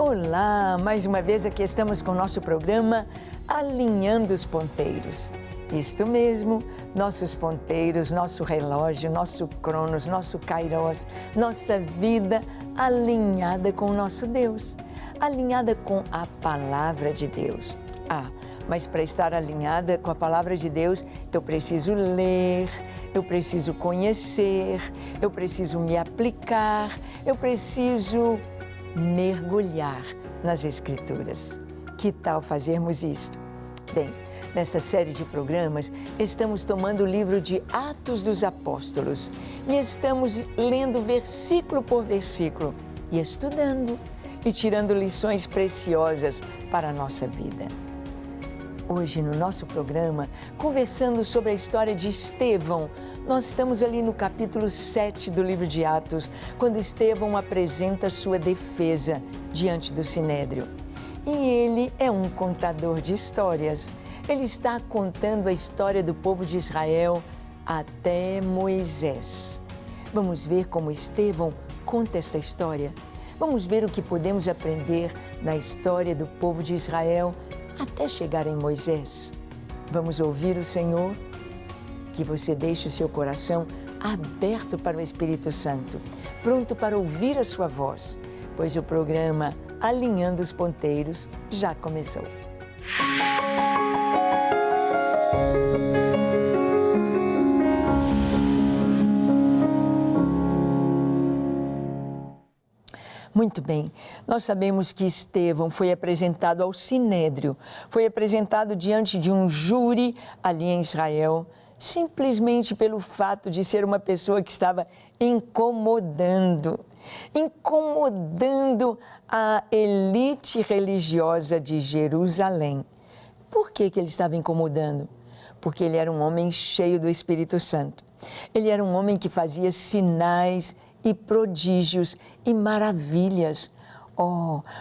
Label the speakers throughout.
Speaker 1: Olá, mais uma vez aqui estamos com o nosso programa Alinhando os Ponteiros. Isto mesmo, nossos ponteiros, nosso relógio, nosso cronos, nosso kairos, nossa vida alinhada com o nosso Deus, alinhada com a Palavra de Deus. Mas para estar alinhada com a Palavra de Deus, eu preciso ler, eu preciso conhecer, eu preciso me aplicar, eu preciso mergulhar nas Escrituras. Que tal fazermos isto? Bem, nesta série de programas, estamos tomando o livro de Atos dos Apóstolos e estamos lendo versículo por versículo e estudando e tirando lições preciosas para a nossa vida. Hoje, no nosso programa, conversando sobre a história de Estevão, nós estamos ali no capítulo 7 do livro de Atos, quando Estevão apresenta sua defesa diante do Sinédrio. E ele é um contador de histórias. Ele está contando a história do povo de Israel até Moisés. Vamos ver como Estevão conta esta história. Vamos ver o que podemos aprender na história do povo de Israel até chegar em Moisés. Vamos ouvir o Senhor? Que você deixe o seu coração aberto para o Espírito Santo, pronto para ouvir a sua voz, pois o programa Alinhando os Ponteiros já começou. Muito bem, nós sabemos que Estevão foi apresentado ao Sinédrio, foi apresentado diante de um júri ali em Israel, simplesmente pelo fato de ser uma pessoa que estava incomodando a elite religiosa de Jerusalém. Por que ele estava incomodando? Porque ele era um homem cheio do Espírito Santo. Ele era um homem que fazia sinais e prodígios e maravilhas.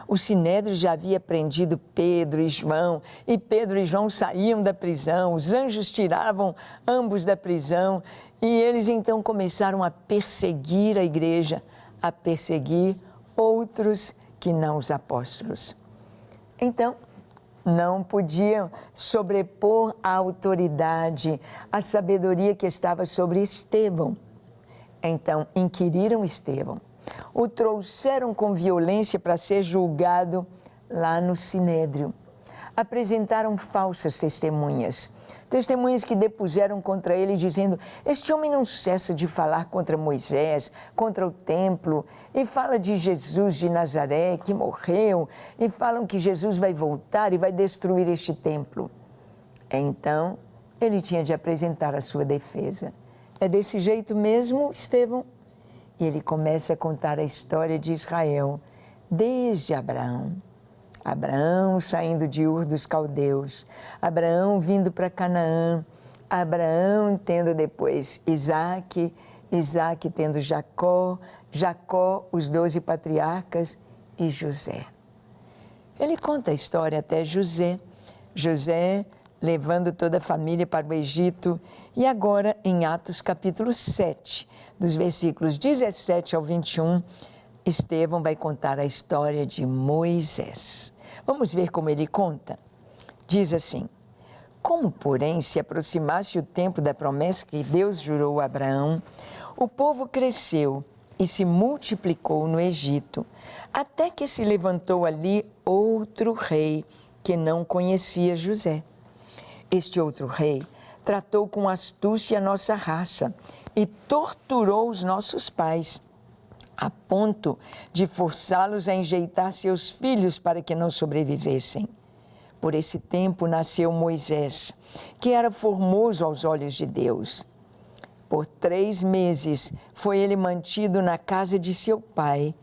Speaker 1: O Sinédrio já havia prendido Pedro e João, e Pedro e João saíam da prisão, os anjos tiravam ambos da prisão, e eles então começaram a perseguir a igreja, a perseguir outros que não os apóstolos. Então, não podiam sobrepor a autoridade, a sabedoria que estava sobre Estevão. Então, inquiriram Estevão, o trouxeram com violência para ser julgado lá no Sinédrio. Apresentaram falsas testemunhas que depuseram contra ele, dizendo: este homem não cessa de falar contra Moisés, contra o templo, e fala de Jesus de Nazaré, que morreu, e falam que Jesus vai voltar e vai destruir este templo. Então, ele tinha de apresentar a sua defesa. É desse jeito mesmo, Estevão? E ele começa a contar a história de Israel, desde Abraão. Abraão saindo de Ur dos Caldeus, Abraão vindo para Canaã, Abraão tendo depois Isaac, Isaac tendo Jacó, Jacó os 12 patriarcas e José. Ele conta a história até José, José levando toda a família para o Egito. E agora, em Atos capítulo 7, dos versículos 17 ao 21, Estevão vai contar a história de Moisés. Vamos ver como ele conta. Diz assim: como, porém, se aproximasse o tempo da promessa que Deus jurou a Abraão, o povo cresceu e se multiplicou no Egito, até que se levantou ali outro rei que não conhecia José. Este outro rei tratou com astúcia a nossa raça e torturou os nossos pais, a ponto de forçá-los a enjeitar seus filhos para que não sobrevivessem. Por esse tempo nasceu Moisés, que era formoso aos olhos de Deus. Por 3 meses foi ele mantido na casa de seu pai.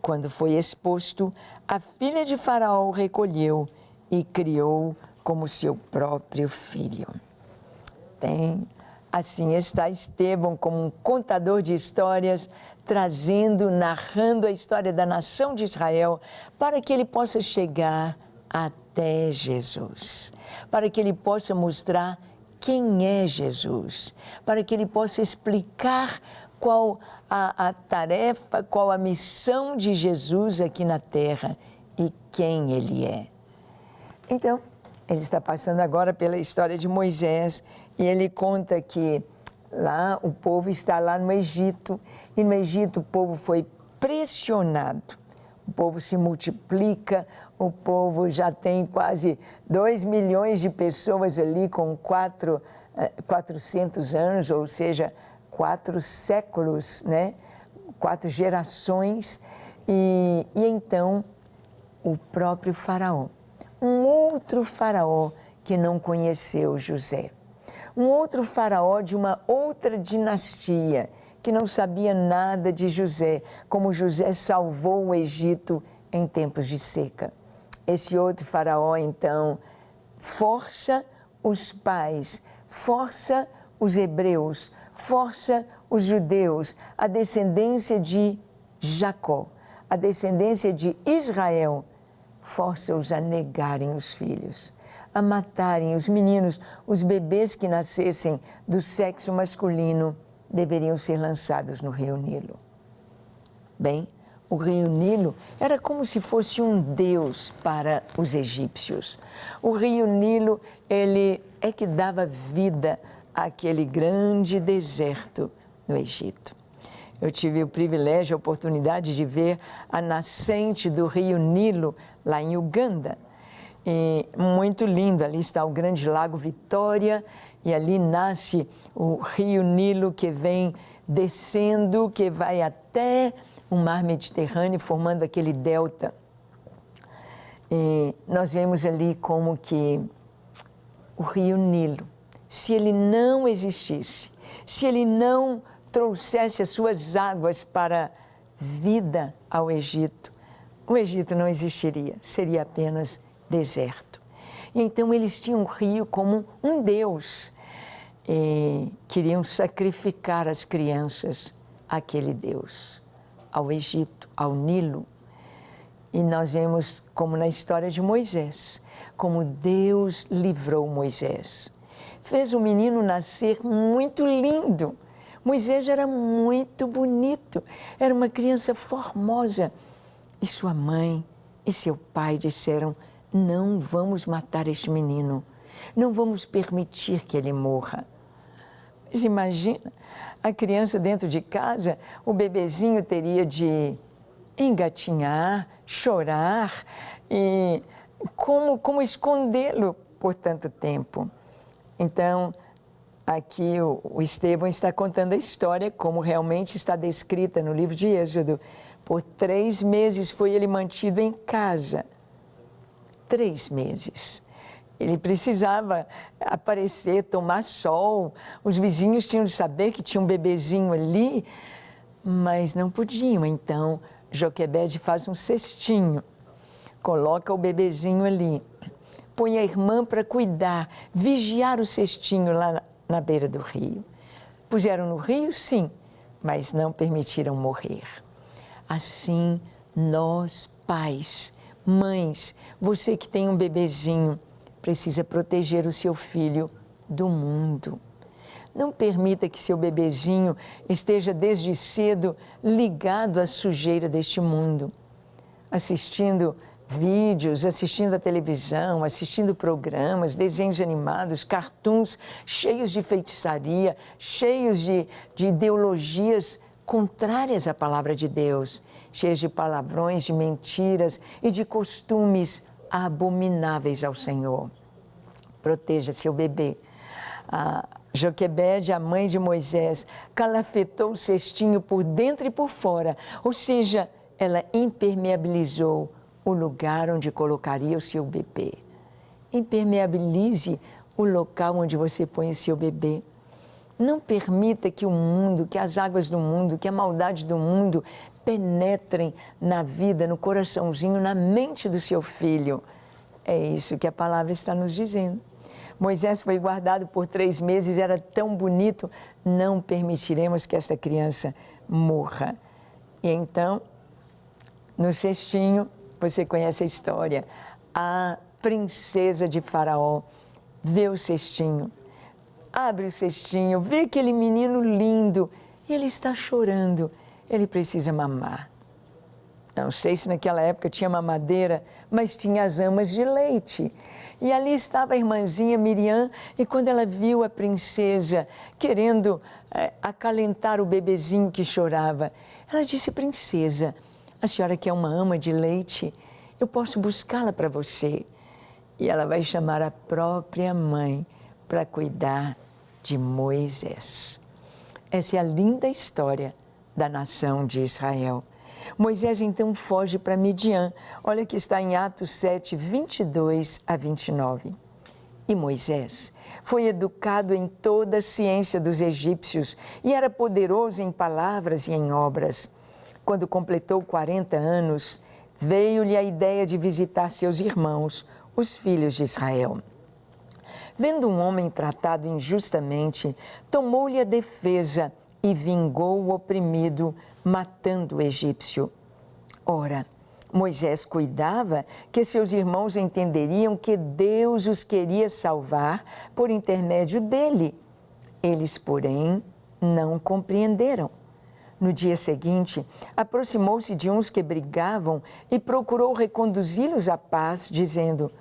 Speaker 1: Quando foi exposto, a filha de Faraó o recolheu e criou como seu próprio filho. Bem, assim está Estevão como um contador de histórias, narrando a história da nação de Israel, para que ele possa chegar até Jesus, para que ele possa mostrar quem é Jesus, para que ele possa explicar qual a tarefa, qual a missão de Jesus aqui na terra e quem ele é. Então, ele está passando agora pela história de Moisés e ele conta que lá o povo está lá no Egito e no Egito o povo foi pressionado. O povo se multiplica, o povo já tem quase 2 milhões de pessoas ali com 400 anos, ou seja, 4 séculos, né? 4 gerações. E então o próprio faraó, um outro faraó que não conheceu José, um outro faraó de uma outra dinastia que não sabia nada de José, como José salvou o Egito em tempos de seca. Esse outro faraó, então, força os pais, força os hebreus, força os judeus, a descendência de Jacó, a descendência de Israel, força-os a negarem os filhos, a matarem os meninos, os bebês que nascessem do sexo masculino deveriam ser lançados no rio Nilo. Bem, o rio Nilo era como se fosse um deus para os egípcios. O rio Nilo, ele é que dava vida àquele grande deserto no Egito. Eu tive o privilégio, a oportunidade de ver a nascente do rio Nilo lá em Uganda. E muito lindo, ali está o grande lago Vitória e ali nasce o rio Nilo que vem descendo, que vai até o mar Mediterrâneo, formando aquele delta. E nós vemos ali como que o rio Nilo, se ele não existisse, se ele não trouxesse as suas águas para vida ao Egito, o Egito não existiria, seria apenas deserto. E então eles tinham o rio como um deus e queriam sacrificar as crianças àquele deus, ao Egito, ao Nilo. E nós vemos, como na história de Moisés, como Deus livrou Moisés. Fez o menino nascer muito lindo. Moisés era muito bonito, era uma criança formosa. E sua mãe e seu pai disseram: não vamos matar este menino, não vamos permitir que ele morra. Mas imagina, a criança dentro de casa, o bebezinho teria de engatinhar, chorar, e como escondê-lo por tanto tempo? Então, aqui o Estevão está contando a história como realmente está descrita no livro de Êxodo. Por 3 meses foi ele mantido em casa. 3 meses. Ele precisava aparecer, tomar sol. Os vizinhos tinham de saber que tinha um bebezinho ali, mas não podiam. Então, Joquebede faz um cestinho, coloca o bebezinho ali, põe a irmã para cuidar, vigiar o cestinho lá na beira do rio. Puseram no rio, sim, mas não permitiram morrer. Assim, nós, pais, mães, você que tem um bebezinho, precisa proteger o seu filho do mundo. Não permita que seu bebezinho esteja desde cedo ligado à sujeira deste mundo, assistindo vídeos, assistindo a televisão, assistindo programas, desenhos animados, cartoons cheios de feitiçaria, cheios de ideologias contrárias à palavra de Deus, cheias de palavrões, de mentiras e de costumes abomináveis ao Senhor. Proteja seu bebê. Joquebede, a mãe de Moisés, calafetou o cestinho por dentro e por fora, ou seja, ela impermeabilizou o lugar onde colocaria o seu bebê. Impermeabilize o local onde você põe o seu bebê. Não permita que o mundo, que as águas do mundo, que a maldade do mundo penetrem na vida, no coraçãozinho, na mente do seu filho. É isso que a palavra está nos dizendo. Moisés foi guardado por 3 meses, era tão bonito, não permitiremos que esta criança morra. E então, no cestinho, você conhece a história, a princesa de Faraó vê o cestinho, abre o cestinho, vê aquele menino lindo e ele está chorando, ele precisa mamar. Não sei se naquela época tinha mamadeira, mas tinha as amas de leite. E ali estava a irmãzinha Miriam, e quando ela viu a princesa querendo acalentar o bebezinho que chorava, ela disse: princesa, a senhora quer uma ama de leite? Eu posso buscá-la para você. E ela vai chamar a própria mãe para cuidar de Moisés. Essa é a linda história da nação de Israel. Moisés então foge para Midian. Olha que está em Atos 7, 22 a 29. E Moisés foi educado em toda a ciência dos egípcios e era poderoso em palavras e em obras. Quando completou 40 anos, veio-lhe a ideia de visitar seus irmãos, os filhos de Israel. Vendo um homem tratado injustamente, tomou-lhe a defesa e vingou o oprimido, matando o egípcio. Ora, Moisés cuidava que seus irmãos entenderiam que Deus os queria salvar por intermédio dele. Eles, porém, não compreenderam. No dia seguinte, aproximou-se de uns que brigavam e procurou reconduzi-los à paz, dizendo: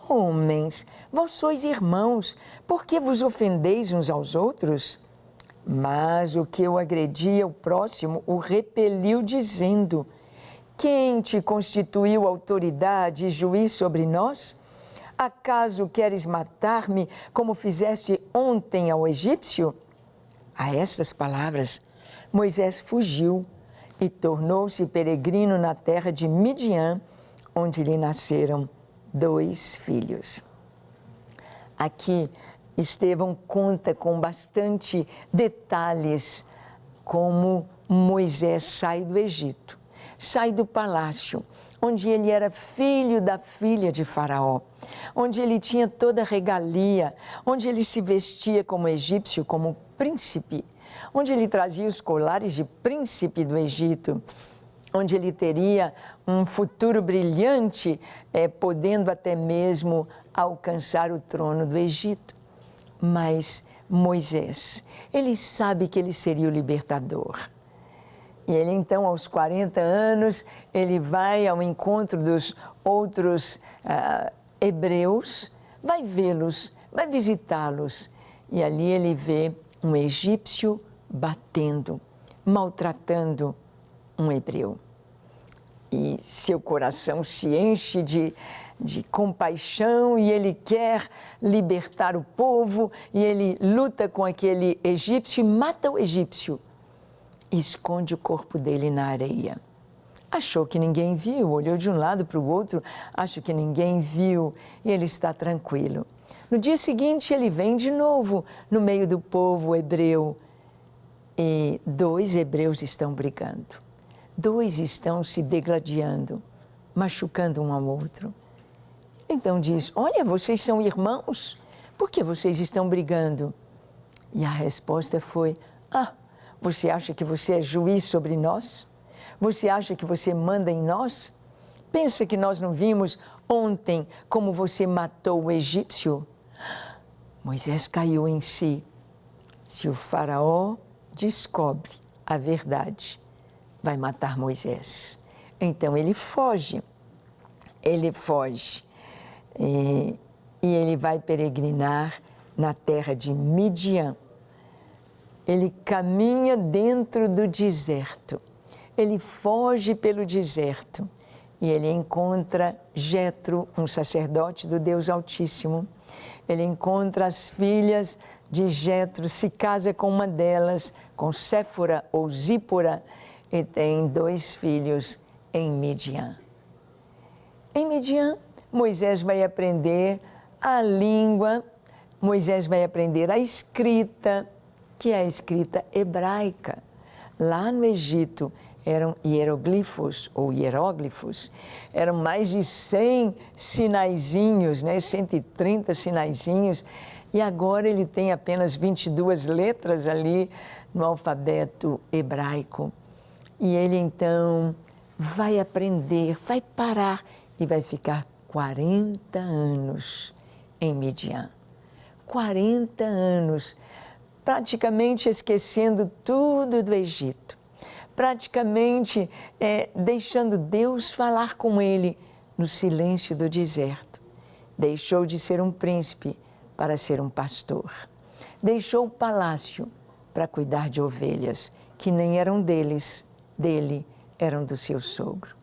Speaker 1: homens, vós sois irmãos, por que vos ofendeis uns aos outros? Mas o que o agredia o próximo o repeliu, dizendo: quem te constituiu autoridade e juiz sobre nós? Acaso queres matar-me como fizeste ontem ao egípcio? A estas palavras, Moisés fugiu e tornou-se peregrino na terra de Midian, onde lhe nasceram 2 filhos. Aqui, Estevão conta com bastante detalhes como Moisés sai do Egito, sai do palácio, onde ele era filho da filha de Faraó, onde ele tinha toda a regalia, onde ele se vestia como egípcio, como príncipe, onde ele trazia os colares de príncipe do Egito, onde ele teria um futuro brilhante, podendo até mesmo alcançar o trono do Egito. Mas Moisés, ele sabe que ele seria o libertador. E ele então, aos 40 anos, ele vai ao encontro dos outros hebreus, vai vê-los, vai visitá-los. E ali ele vê um egípcio batendo, maltratando um hebreu. E seu coração se enche de compaixão e ele quer libertar o povo e ele luta com aquele egípcio e mata o egípcio. E esconde o corpo dele na areia. Achou que ninguém viu, olhou de um lado para o outro, acha que ninguém viu e ele está tranquilo. No dia seguinte ele vem de novo no meio do povo hebreu e 2 hebreus estão brigando. 2 estão se degladiando, machucando um ao outro. Então diz: olha, vocês são irmãos, por que vocês estão brigando? E a resposta foi: você acha que você é juiz sobre nós? Você acha que você manda em nós? Pensa que nós não vimos ontem como você matou o egípcio? Moisés caiu em si. Se o faraó descobre a verdade, vai matar Moisés. Então ele foge. E ele vai peregrinar na terra de Midian. Ele caminha dentro do deserto. Ele foge pelo deserto. E ele encontra Jetro, um sacerdote do Deus Altíssimo. Ele encontra as filhas de Jetro, se casa com uma delas, com Séfora ou Zípora, e tem 2 filhos em Midian. Em Midian, Moisés vai aprender a língua, Moisés vai aprender a escrita, que é a escrita hebraica. Lá no Egito eram hieroglifos ou hieróglifos, eram mais de 100 sinaizinhos, 130 sinaizinhos, e agora ele tem apenas 22 letras ali no alfabeto hebraico. E ele então vai aprender, vai parar e vai ficar 40 anos em Midian. 40 anos, praticamente esquecendo tudo do Egito, praticamente deixando Deus falar com ele no silêncio do deserto. Deixou de ser um príncipe para ser um pastor. Deixou o palácio para cuidar de ovelhas que nem eram dele, eram do seu sogro.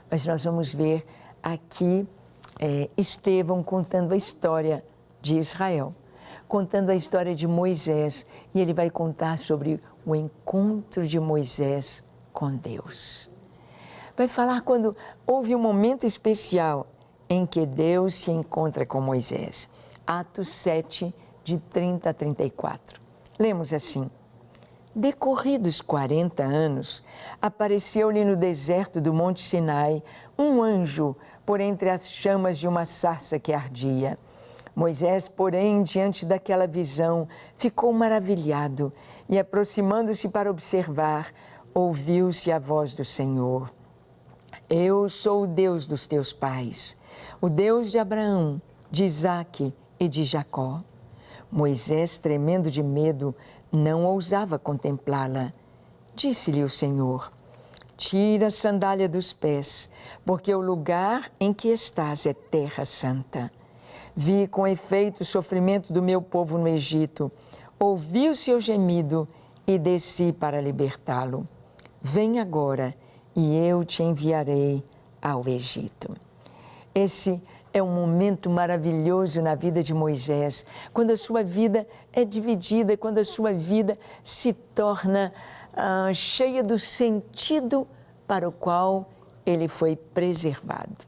Speaker 1: Mas nós vamos ver aqui Estevão contando a história de Israel, contando a história de Moisés, e ele vai contar sobre o encontro de Moisés com Deus. Vai falar quando houve um momento especial em que Deus se encontra com Moisés. Atos 7, de 30 a 34. Lemos assim: Decorridos 40 anos, apareceu-lhe no deserto do Monte Sinai um anjo por entre as chamas de uma sarça que ardia. Moisés, porém, diante daquela visão, ficou maravilhado e, aproximando-se para observar, ouviu-se a voz do Senhor. Eu sou o Deus dos teus pais, o Deus de Abraão, de Isaque e de Jacó. Moisés, tremendo de medo, não ousava contemplá-la. Disse-lhe o Senhor: Tira a sandália dos pés, porque o lugar em que estás é terra santa. Vi com efeito o sofrimento do meu povo no Egito, ouvi o seu gemido e desci para libertá-lo. Vem agora e eu te enviarei ao Egito. Esse é um momento maravilhoso na vida de Moisés, quando a sua vida é dividida, quando a sua vida se torna cheia do sentido para o qual ele foi preservado.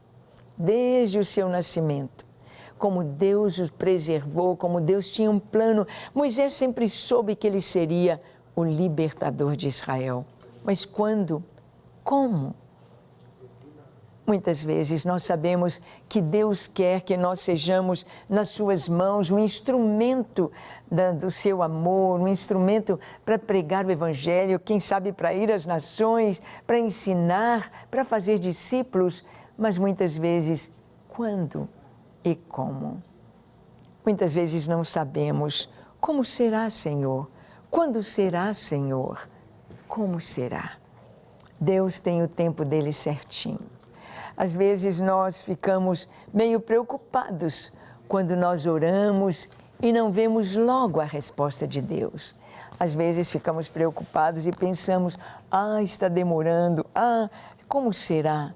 Speaker 1: Desde o seu nascimento, como Deus o preservou, como Deus tinha um plano, Moisés sempre soube que ele seria o libertador de Israel. Mas quando? Como? Muitas vezes nós sabemos que Deus quer que nós sejamos nas suas mãos um instrumento do seu amor, um instrumento para pregar o Evangelho, quem sabe para ir às nações, para ensinar, para fazer discípulos, mas muitas vezes quando e como? Muitas vezes não sabemos como será, Senhor, quando será, Senhor, como será. Deus tem o tempo dele certinho. Às vezes nós ficamos meio preocupados quando nós oramos e não vemos logo a resposta de Deus. Às vezes ficamos preocupados e pensamos: está demorando, como será?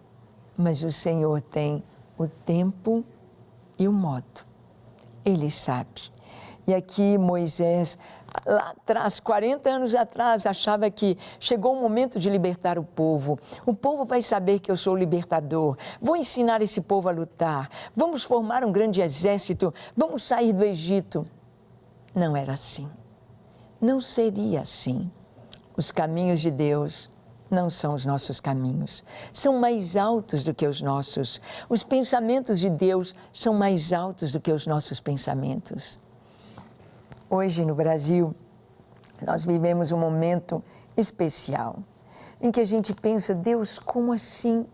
Speaker 1: Mas o Senhor tem o tempo e o modo. Ele sabe. E aqui Moisés, lá atrás, 40 anos atrás, achava que chegou o momento de libertar o povo. O povo vai saber que eu sou o libertador. Vou ensinar esse povo a lutar. Vamos formar um grande exército. Vamos sair do Egito. Não era assim. Não seria assim. Os caminhos de Deus não são os nossos caminhos. São mais altos do que os nossos. Os pensamentos de Deus são mais altos do que os nossos pensamentos. Hoje, no Brasil, nós vivemos um momento especial, em que a gente pensa: Deus, como assim?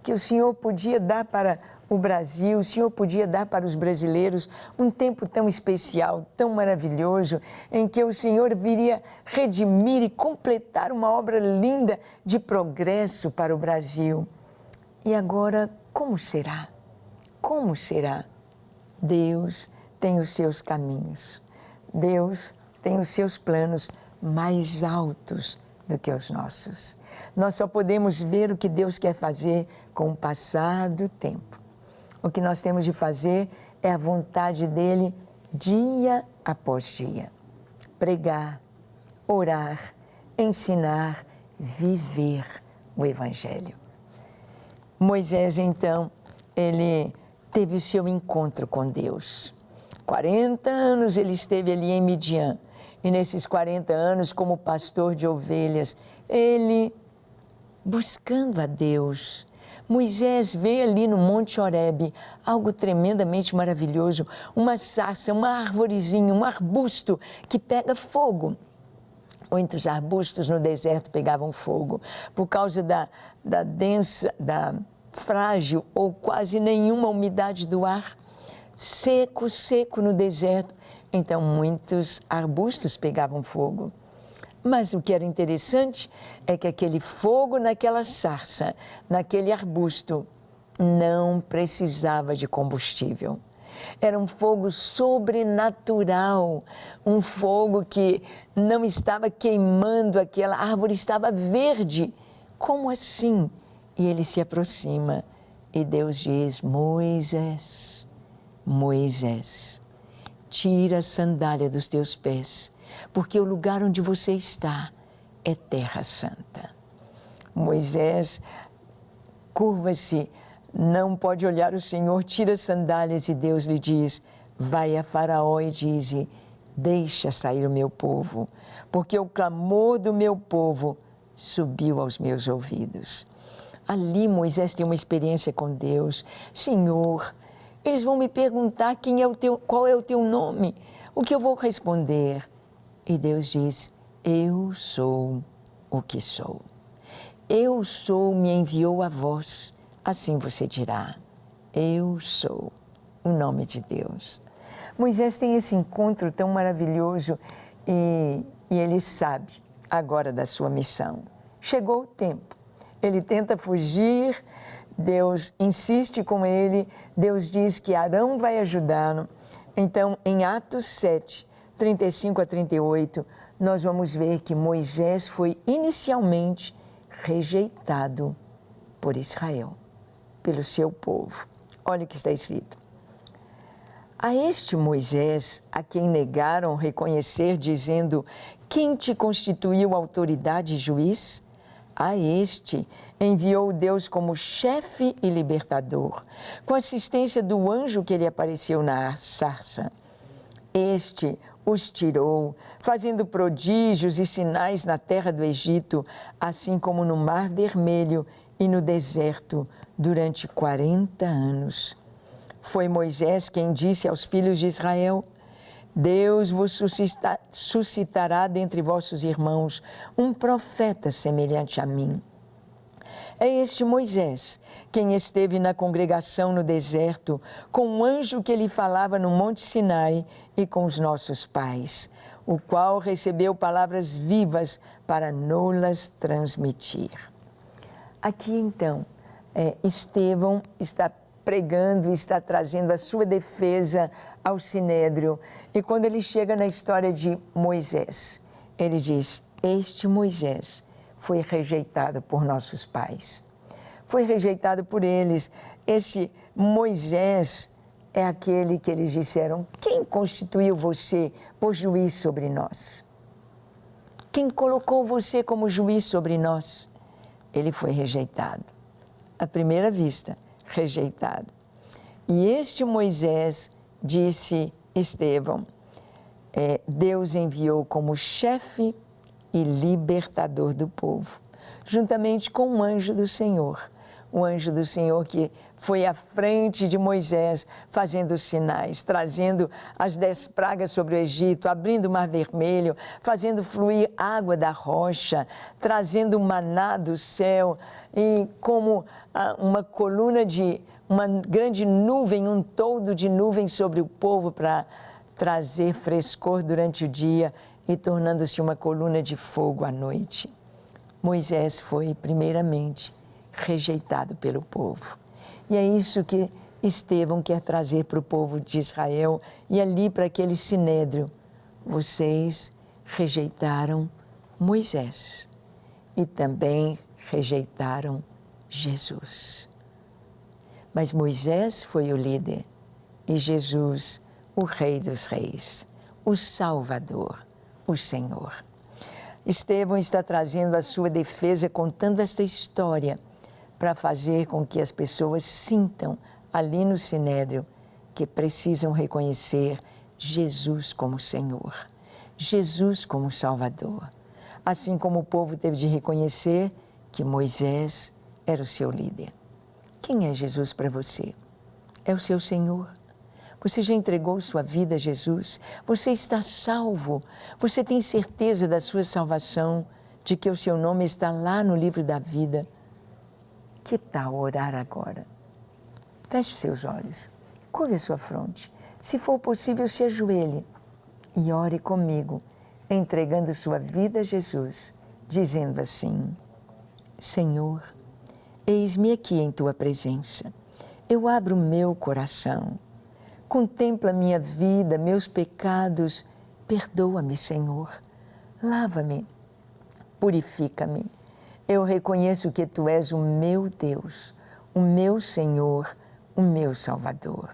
Speaker 1: Que o Senhor podia dar para o Brasil, o Senhor podia dar para os brasileiros um tempo tão especial, tão maravilhoso, em que o Senhor viria redimir e completar uma obra linda de progresso para o Brasil. E agora, como será? Como será? Deus tem os seus caminhos. Deus tem os seus planos mais altos do que os nossos. Nós só podemos ver o que Deus quer fazer com o passar do tempo. O que nós temos de fazer é a vontade dEle dia após dia. Pregar, orar, ensinar, viver o Evangelho. Moisés, então, ele teve o seu encontro com Deus. 40 anos ele esteve ali em Midian, e nesses 40 anos, como pastor de ovelhas, ele buscando a Deus. Moisés vê ali no Monte Horebe algo tremendamente maravilhoso, uma sarça, uma arvorezinha, um arbusto que pega fogo. Muitos arbustos no deserto pegavam fogo por causa da frágil ou quase nenhuma umidade do ar. Seco no deserto, então muitos arbustos pegavam fogo. Mas o que era interessante é que aquele fogo naquela sarça, naquele arbusto, não precisava de combustível. Era um fogo sobrenatural, um fogo que não estava queimando, aquela árvore estava verde. Como assim? E ele se aproxima e Deus diz: Moisés, Moisés, tira a sandália dos teus pés, porque o lugar onde você está é terra santa. Moisés curva-se, não pode olhar o Senhor, tira as sandálias e Deus lhe diz: vai a Faraó e dize: deixa sair o meu povo, porque o clamor do meu povo subiu aos meus ouvidos. Ali Moisés tem uma experiência com Deus. Senhor, eles vão me perguntar qual é o teu nome, o que eu vou responder? E Deus diz: eu sou o que sou. Eu sou, me enviou a vós. Assim você dirá: eu sou, o nome de Deus. Moisés tem esse encontro tão maravilhoso e ele sabe agora da sua missão. Chegou o tempo. Ele tenta fugir, Deus insiste com ele, Deus diz que Arão vai ajudá-lo. Então, em Atos 7, 35 a 38, nós vamos ver que Moisés foi inicialmente rejeitado por Israel, pelo seu povo. Olha o que está escrito. A este Moisés, a quem negaram reconhecer, dizendo: quem te constituiu autoridade e juiz? A este enviou Deus como chefe e libertador, com assistência do anjo que lhe apareceu na sarça. Este os tirou, fazendo prodígios e sinais na terra do Egito, assim como no Mar Vermelho e no deserto, durante 40 anos. Foi Moisés quem disse aos filhos de Israel: Deus vos suscitará dentre vossos irmãos um profeta semelhante a mim. É este Moisés, quem esteve na congregação no deserto, com um anjo que lhe falava no Monte Sinai e com os nossos pais, o qual recebeu palavras vivas para nos-las transmitir. Aqui então, Estevão está pregando e está trazendo a sua defesa ao Sinédrio. E quando ele chega na história de Moisés, ele diz: este Moisés foi rejeitado por nossos pais. Foi rejeitado por eles. Esse Moisés é aquele que eles disseram: quem constituiu você por juiz sobre nós? Quem colocou você como juiz sobre nós? Ele foi rejeitado. À primeira vista, rejeitado. E este Moisés, disse Estevão, Deus enviou como chefe e libertador do povo, juntamente com o anjo do Senhor. O anjo do Senhor que foi à frente de Moisés, fazendo sinais, trazendo as 10 pragas sobre o Egito, abrindo o Mar Vermelho, fazendo fluir água da rocha, trazendo maná do céu, e como uma grande nuvem, um toldo de nuvem sobre o povo para trazer frescor durante o dia e tornando-se uma coluna de fogo à noite. Moisés foi, primeiramente, rejeitado pelo povo. E é isso que Estevão quer trazer para o povo de Israel e ali para aquele sinédrio. Vocês rejeitaram Moisés e também rejeitaram Jesus. Mas Moisés foi o líder e Jesus, o Rei dos Reis, o Salvador, o Senhor. Estevão está trazendo a sua defesa, contando esta história, para fazer com que as pessoas sintam ali no Sinédrio que precisam reconhecer Jesus como Senhor, Jesus como Salvador. Assim como o povo teve de reconhecer que Moisés era o seu líder. Quem é Jesus para você? É o seu Senhor? Você já entregou sua vida a Jesus? Você está salvo? Você tem certeza da sua salvação, de que o seu nome está lá no livro da vida? Que tal orar agora? Feche seus olhos, curve a sua fronte. Se for possível, se ajoelhe e ore comigo, entregando sua vida a Jesus, dizendo assim: Senhor, eis-me aqui em tua presença. Eu abro meu coração. Contempla minha vida, meus pecados. Perdoa-me, Senhor. Lava-me, purifica-me. Eu reconheço que tu és o meu Deus, o meu Senhor, o meu Salvador.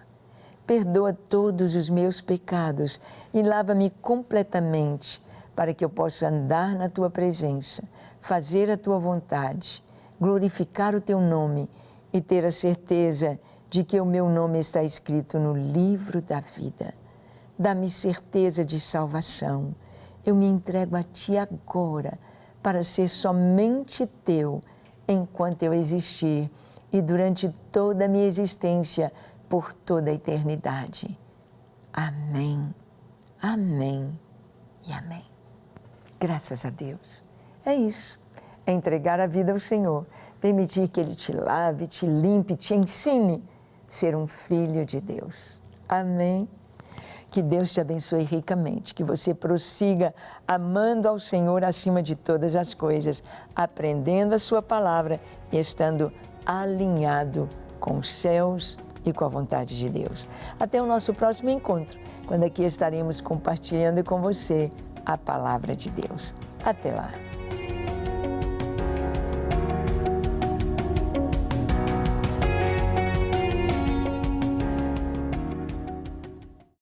Speaker 1: Perdoa todos os meus pecados e lava-me completamente para que eu possa andar na tua presença, fazer a tua vontade, glorificar o teu nome e ter a certeza de que o meu nome está escrito no livro da vida. Dá-me certeza de salvação. Eu me entrego a ti agora para ser somente teu enquanto eu existir e durante toda a minha existência, por toda a eternidade. Amém, amém e amém. Graças a Deus. É isso, é entregar a vida ao Senhor, permitir que Ele te lave, te limpe, te ensine a ser um filho de Deus. Amém. Que Deus te abençoe ricamente, que você prossiga amando ao Senhor acima de todas as coisas, aprendendo a sua palavra e estando alinhado com os céus e com a vontade de Deus. Até o nosso próximo encontro, quando aqui estaremos compartilhando com você a palavra de Deus. Até lá.